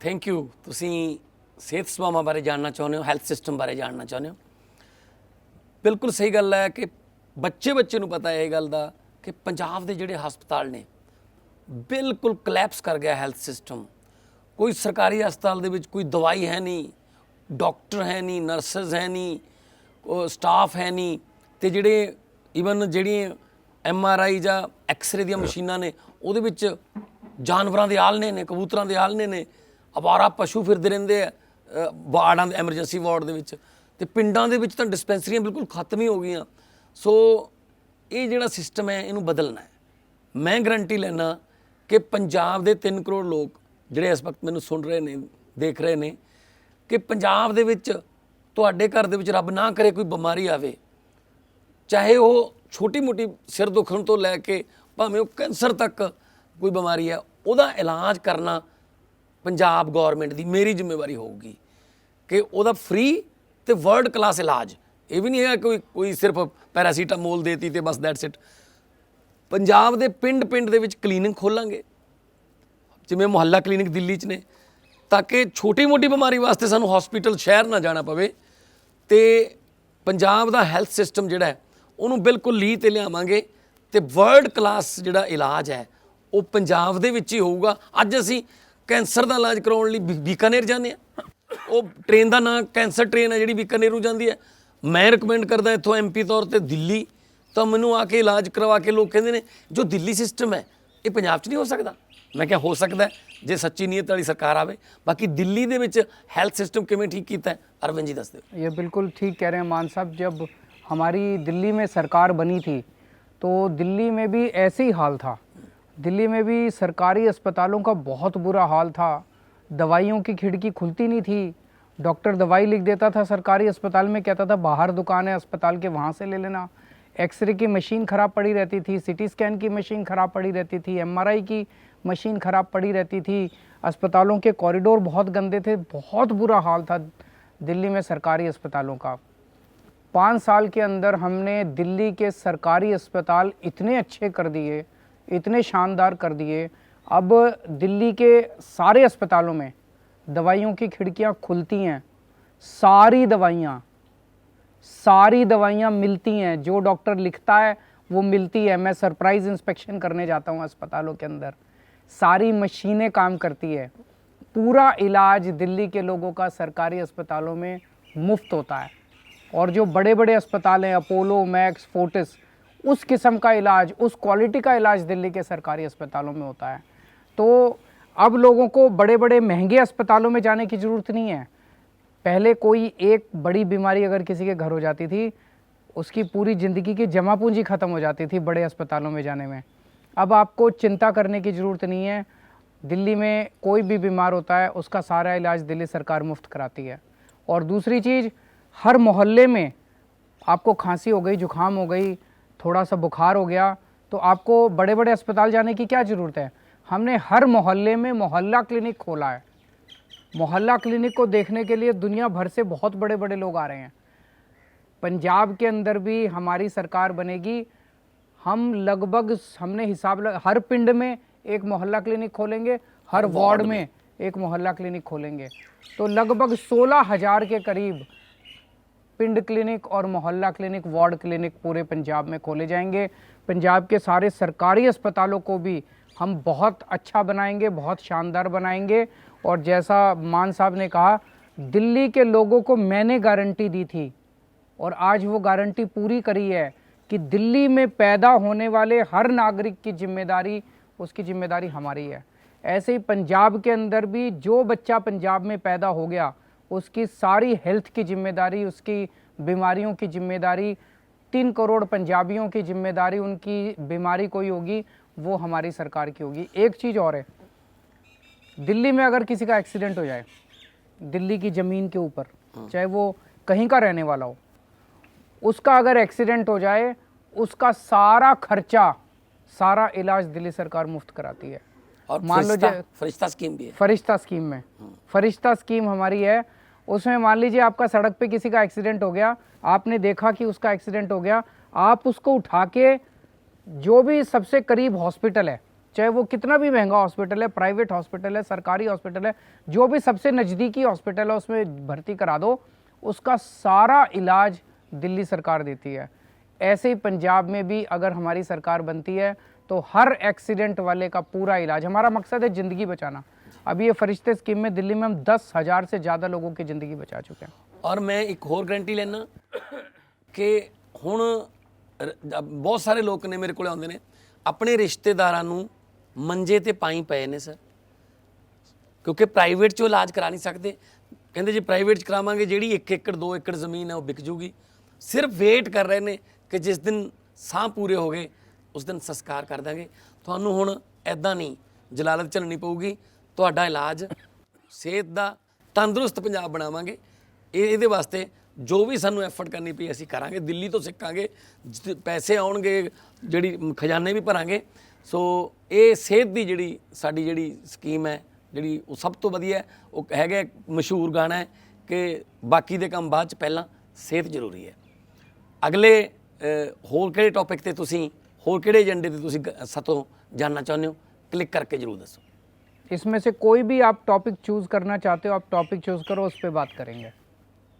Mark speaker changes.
Speaker 1: Thank you. तुसी सेहत सेवावां बारे जानना चाਹੁੰਦੇ ਹੋ, ਹੈਲਥ ਸਿਸਟਮ ਬਾਰੇ ਜਾਣਨਾ ਚਾਹੁੰਦੇ ਹੋ। ਬਿਲਕੁਲ ਸਹੀ ਗੱਲ ਹੈ ਕਿ ਬੱਚੇ ਨੂੰ ਪਤਾ ਹੈ ਇਹ ਗੱਲ ਦਾ ਕਿ ਪੰਜਾਬ ਦੇ ਜਿਹੜੇ ਹਸਪਤਾਲ ਨੇ ਬਿਲਕੁਲ ਕਲੈਪਸ ਕਰ ਗਿਆ ਹੈਲਥ ਸਿਸਟਮ। ਕੋਈ ਸਰਕਾਰੀ ਹਸਪਤਾਲ ਦੇ ਵਿੱਚ ਕੋਈ ਦਵਾਈ ਹੈ ਨਹੀਂ, ਡਾਕਟਰ ਹੈ ਨਹੀਂ, ਨਰਸਿਸ ਹੈ ਨਹੀਂ, ਸਟਾਫ ਹੈ ਨਹੀਂ, ਤੇ ਜਿਹੜੇ ਈਵਨ ਜਿਹੜੀਆਂ MRI ਜਾਂ ਐਕਸਰੇ ਦੀਆਂ ਮਸ਼ੀਨਾਂ ਨੇ ਉਹਦੇ ਵਿੱਚ ਜਾਨਵਰਾਂ ਦੇ ਆਲਣੇ ਨੇ, ਕਬੂਤਰਾਂ ਦੇ ਆਲਣੇ ਨੇ, ਅਵਾਰਾ ਪਸ਼ੂ ਫਿਰਦੇ ਰਹਿੰਦੇ ਆ ਵਾਰਡਾਂ ਦੇ ਐਮਰਜੈਂਸੀ ਵਾਰਡ ਦੇ ਵਿੱਚ, ਤੇ ਪਿੰਡਾਂ ਦੇ ਵਿੱਚ ਤਾਂ ਡਿਸਪੈਂਸਰੀਆਂ ਬਿਲਕੁਲ ਖਤਮ ਹੀ ਹੋ ਗਈਆਂ। ਸੋ ਇਹ ਜਿਹੜਾ ਸਿਸਟਮ ਹੈ ਇਹਨੂੰ ਬਦਲਣਾ ਹੈ। ਮੈਂ ਗਰੰਟੀ ਲੈਣਾ ਕਿ ਪੰਜਾਬ ਦੇ 3 ਕਰੋੜ ਲੋਕ ਜਿਹੜੇ ਇਸ ਵਕਤ ਮੈਨੂੰ ਸੁਣ ਰਹੇ ਨੇ, ਦੇਖ ਰਹੇ ਨੇ, ਕਿ ਪੰਜਾਬ ਦੇ ਵਿੱਚ ਤੁਹਾਡੇ ਘਰ ਦੇ ਵਿੱਚ ਰੱਬ ਨਾ ਕਰੇ ਕੋਈ ਬਿਮਾਰੀ ਆਵੇ, ਚਾਹੇ ਉਹ ਛੋਟੀ ਮੋਟੀ ਸਿਰ ਦੁਖਣ ਤੋਂ ਲੈ ਕੇ ਭਾਵੇਂ ਉਹ ਕੈਂਸਰ ਤੱਕ ਕੋਈ ਬਿਮਾਰੀ ਹੈ, ਉਹਦਾ ਇਲਾਜ ਕਰਨਾ ਪੰਜਾਬ ਗੌਰਮੈਂਟ ਦੀ ਮੇਰੀ ਜ਼ਿੰਮੇਵਾਰੀ ਹੋਊਗੀ ਕਿ ਉਹਦਾ ਫ੍ਰੀ ਤੇ ਵਰਲਡ ਕਲਾਸ ਇਲਾਜ। ਇਹ ਵੀ ਨਹੀਂ ਹੈ ਕੋਈ ਸਿਰਫ ਪੈਰਾਸੀਟਾਮੋਲ ਦੇਤੀ ਤੇ ਬਸ ਦੈਟਸ ਇਟ। ਪੰਜਾਬ ਦੇ ਪਿੰਡ ਦੇ ਵਿੱਚ ਕਲੀਨਿਕ ਖੋਲਾਂਗੇ, ਜਿਵੇਂ ਮੁਹੱਲਾ ਕਲੀਨਿਕ ਦਿੱਲੀ 'ਚ ਨੇ, ਤਾਂ ਕਿ ਛੋਟੀ ਮੋਟੀ ਬਿਮਾਰੀ ਵਾਸਤੇ ਸਾਨੂੰ ਹਸਪੀਟਲ ਸ਼ਹਿਰ ਨਾ ਜਾਣਾ ਪਵੇ। ਤੇ ਪੰਜਾਬ ਦਾ ਹੈਲਥ ਸਿਸਟਮ ਜਿਹੜਾ ਹੈ ਉਹਨੂੰ ਬਿਲਕੁਲ ਲੀਹ 'ਤੇ ਲਿਆਵਾਂਗੇ ਤੇ ਵਰਲਡ ਕਲਾਸ ਜਿਹੜਾ ਇਲਾਜ ਹੈ ਉਹ ਪੰਜਾਬ ਦੇ ਵਿੱਚ ਹੀ ਹੋਊਗਾ। ਅੱਜ ਅਸੀਂ ਕੈਂਸਰ ਦਾ ਇਲਾਜ ਕਰਾਉਣ ਲਈ ਬੀਕਾਨੇਰ ਜਾਂਦੇ ਹਾਂ, ਉਹ ਟ੍ਰੇਨ ਦਾ ਨਾਂ ਕੈਂਸਰ ਟ੍ਰੇਨ ਹੈ ਜਿਹੜੀ ਬੀਕਾਨੇਰ ਨੂੰ ਜਾਂਦੀ ਹੈ। ਮੈਂ ਰਿਕਮੈਂਡ ਕਰਦਾ ਇੱਥੋਂ MP ਤੌਰ 'ਤੇ ਦਿੱਲੀ, ਤਾਂ ਮੈਨੂੰ ਆ ਕੇ ਇਲਾਜ ਕਰਵਾ ਕੇ ਲੋਕ ਕਹਿੰਦੇ ਨੇ ਜੋ ਦਿੱਲੀ ਸਿਸਟਮ ਹੈ ਇਹ ਪੰਜਾਬ 'ਚ ਨਹੀਂ ਹੋ ਸਕਦਾ। ਮੈਂ ਕਿਹਾ ਹੋ ਸਕਦਾ ਜੇ ਸੱਚੀ ਨੀਅਤ ਵਾਲੀ ਸਰਕਾਰ ਆਵੇ। बाकी दिल्ली ਦੇ ਵਿੱਚ हेल्थ सिस्टम किवें ठीक कीता है, अरविंद जी दस दो।
Speaker 2: ये बिल्कुल ठीक कह रहे हैं मान साहब। जब हमारी दिल्ली में सरकार बनी थी तो दिल्ली में भी ऐसे ही हाल था। दिल्ली में भी सरकारी अस्पतालों का बहुत बुरा हाल था। दवाइयों की खिड़की खुलती नहीं थी। डॉक्टर दवाई लिख देता था सरकारी अस्पताल में, कहता था बाहर दुकान है अस्पताल के वहाँ से ले लेना। एक्सरे की मशीन ख़राब पड़ी रहती थी, CT स्कैन की मशीन ख़राब पड़ी रहती थी, MRI की मशीन ख़राब पड़ी रहती थी। अस्पतालों के कॉरिडोर बहुत गंदे थे। बहुत बुरा हाल था दिल्ली में सरकारी अस्पतालों का। 5 साल के अंदर हमने दिल्ली के सरकारी अस्पताल इतने अच्छे कर दिए, इतने शानदार कर दिए। अब दिल्ली के सारे अस्पतालों में दवाइयों की खिड़कियां खुलती हैं। सारी दवाइयां मिलती हैं, जो डॉक्टर लिखता है वो मिलती है। मैं सरप्राइज़ इंस्पेक्शन करने जाता हूँ अस्पतालों के अंदर, सारी मशीनें काम करती है। पूरा इलाज दिल्ली के लोगों का सरकारी अस्पतालों में मुफ्त होता है। और जो बड़े बड़े अस्पताल हैं, अपोलो, मैक्स, फोर्टिस, उस किस्म का इलाज, उस क्वालिटी का इलाज दिल्ली के सरकारी अस्पतालों में होता है। तो अब लोगों को बड़े बड़े महंगे अस्पतालों में जाने की ज़रूरत नहीं है। पहले कोई एक बड़ी बीमारी अगर किसी के घर हो जाती थी, उसकी पूरी ज़िंदगी की जमा पूंजी ख़त्म हो जाती थी बड़े अस्पतालों में जाने में। अब आपको चिंता करने की ज़रूरत नहीं है। दिल्ली में कोई भी बीमार होता है उसका सारा इलाज दिल्ली सरकार मुफ्त कराती है। और दूसरी चीज़, हर मोहल्ले में आपको खांसी हो गई, जुकाम हो गई, थोड़ा सा बुखार हो गया, तो आपको बड़े बड़े अस्पताल जाने की क्या ज़रूरत है। हमने हर मोहल्ले में मोहल्ला क्लिनिक खोला है। मोहल्ला क्लिनिक को देखने के लिए दुनिया भर से बहुत बड़े बड़े लोग आ रहे हैं। पंजाब के अंदर भी हमारी सरकार बनेगी, हम लगभग हमने हर पिंड में एक मोहल्ला क्लिनिक खोलेंगे, हर वार्ड में एक मोहल्ला क्लिनिक खोलेंगे। तो लगभग 16,000 के करीब पिंड क्लिनिक और मोहल्ला क्लिनिक, वार्ड क्लिनिक पूरे पंजाब में खोले जाएंगे। पंजाब के सारे सरकारी अस्पतालों को भी हम बहुत अच्छा बनाएंगे, बहुत शानदार बनाएंगे। और जैसा मान साहब ने कहा, दिल्ली के लोगों को मैंने गारंटी दी थी और आज वो गारंटी पूरी करी है कि दिल्ली में पैदा होने वाले हर नागरिक की जिम्मेदारी, उसकी जिम्मेदारी हमारी है। ऐसे ही पंजाब के अंदर भी जो बच्चा पंजाब में पैदा हो गया उसकी सारी हेल्थ की जिम्मेदारी, उसकी बीमारियों की जिम्मेदारी, 3 करोड़ पंजाबियों की जिम्मेदारी, उनकी बीमारी कोई होगी वो हमारी सरकार की होगी। एक चीज़ और है, दिल्ली में अगर किसी का एक्सीडेंट हो जाए, दिल्ली की ज़मीन के ऊपर, चाहे वो कहीं का रहने वाला हो, उसका अगर एक्सीडेंट हो जाए, उसका सारा खर्चा, सारा इलाज दिल्ली सरकार मुफ्त कराती है।
Speaker 1: और
Speaker 2: मान लो
Speaker 1: फरिश्ता स्कीम भी है।
Speaker 2: फरिश्ता स्कीम में, फरिश्ता स्कीम हमारी है। उसमें मान लीजिए आपका सड़क पे किसी का एक्सीडेंट हो गया, आपने देखा कि उसका एक्सीडेंट हो गया, आप उसको उठा के जो भी सबसे करीब हॉस्पिटल है, चाहे वो कितना भी महंगा हॉस्पिटल है, प्राइवेट हॉस्पिटल है, सरकारी हॉस्पिटल है, जो भी सबसे नज़दीकी हॉस्पिटल है उसमें भर्ती करा दो, उसका सारा इलाज दिल्ली सरकार देती है। ऐसे ही पंजाब में भी अगर हमारी सरकार बनती है तो हर एक्सीडेंट वाले का पूरा इलाज, हमारा मकसद है ज़िंदगी बचाना। अभी ये फरिश्ते स्कीम में दिल्ली में हम 10,000 से ज़्यादा लोगों की ज़िंदगी बचा चुके हैं।
Speaker 1: और मैं एक होर गारंटी लेना कि ਹੁਣ ਬਹੁਤ ਸਾਰੇ ਲੋਕ ਨੇ ਮੇਰੇ ਕੋਲ ਆਉਂਦੇ ਨੇ ਆਪਣੇ ਰਿਸ਼ਤੇਦਾਰਾਂ ਨੂੰ ਮੰਜੇ ਤੇ ਪਾਈ ਪਏ ਨੇ ਸਰ, ਕਿਉਂਕਿ ਪ੍ਰਾਈਵੇਟ 'ਚੋਂ ਇਲਾਜ ਕਰਾ ਨਹੀਂ ਸਕਦੇ। ਕਹਿੰਦੇ ਜੇ ਪ੍ਰਾਈਵੇਟ 'ਚ ਕਰਾਵਾਂਗੇ ਜਿਹੜੀ 1 ਏਕੜ 2 ਏਕੜ ਜ਼ਮੀਨ ਹੈ ਉਹ ਵਿਕ ਜੂਗੀ। ਸਿਰਫ ਵੇਟ ਕਰ ਰਹੇ ਨੇ ਕਿ ਜਿਸ ਦਿਨ ਸਾਹ ਪੂਰੇ ਹੋ ਗਏ ਉਸ ਦਿਨ ਸੰਸਕਾਰ ਕਰ ਦਾਂਗੇ। ਤੁਹਾਨੂੰ ਹੁਣ ਐਦਾਂ ਨਹੀਂ ਜਲਾਲਤ ਝੱਲਣੀ ਪਊਗੀ, ਤੁਹਾਡਾ ਇਲਾਜ ਸਿਹਤ ਦਾ ਤੰਦਰੁਸਤ ਪੰਜਾਬ ਬਣਾਵਾਂਗੇ। ਇਹਦੇ ਵਾਸਤੇ ਜੋ ਵੀ ਸਾਨੂੰ ਐਫਰਟ ਕਰਨੀ ਪਈ ਅਸੀਂ ਕਰਾਂਗੇ, ਦਿੱਲੀ ਤੋਂ ਸਿੱਖਾਂਗੇ, ਪੈਸੇ ਆਉਣਗੇ, ਜਿਹੜੀ ਖਜ਼ਾਨੇ ਵੀ ਭਰਾਂਗੇ। ਸੋ ਇਹ ਸਿਹਤ ਦੀ ਜਿਹੜੀ ਸਾਡੀ ਜਿਹੜੀ ਸਕੀਮ ਹੈ ਜਿਹੜੀ ਉਹ ਸਭ ਤੋਂ ਵਧੀਆ ਹੈ। ਉਹ ਹੈਗਾ ਮਸ਼ਹੂਰ ਗਾਣਾ ਹੈ ਕਿ ਬਾਕੀ ਦੇ ਕੰਮ ਬਾਅਦ 'ਚ ਪਹਿਲਾਂ ਸਿਹਤ ਜ਼ਰੂਰੀ ਹੈ। ਅਗਲੇ ਹੋਰ ਕਿਹੜੇ ਟੌਪਿਕ ਤੇ ਤੁਸੀਂ ਹੋਰ ਕਿਹੜੇ ਏਜੰਡੇ ਤੇ ਤੁਸੀਂ ਸਾਤੋਂ ਜਾਨਣਾ ਚਾਹੁੰਦੇ ਹੋ, क्लिक करके जरूर दसो।
Speaker 2: इसमें से कोई भी आप टॉपिक चूज़ करना चाहते हो, आप टॉपिक चूज़ करो, उस पर बात करेंगे।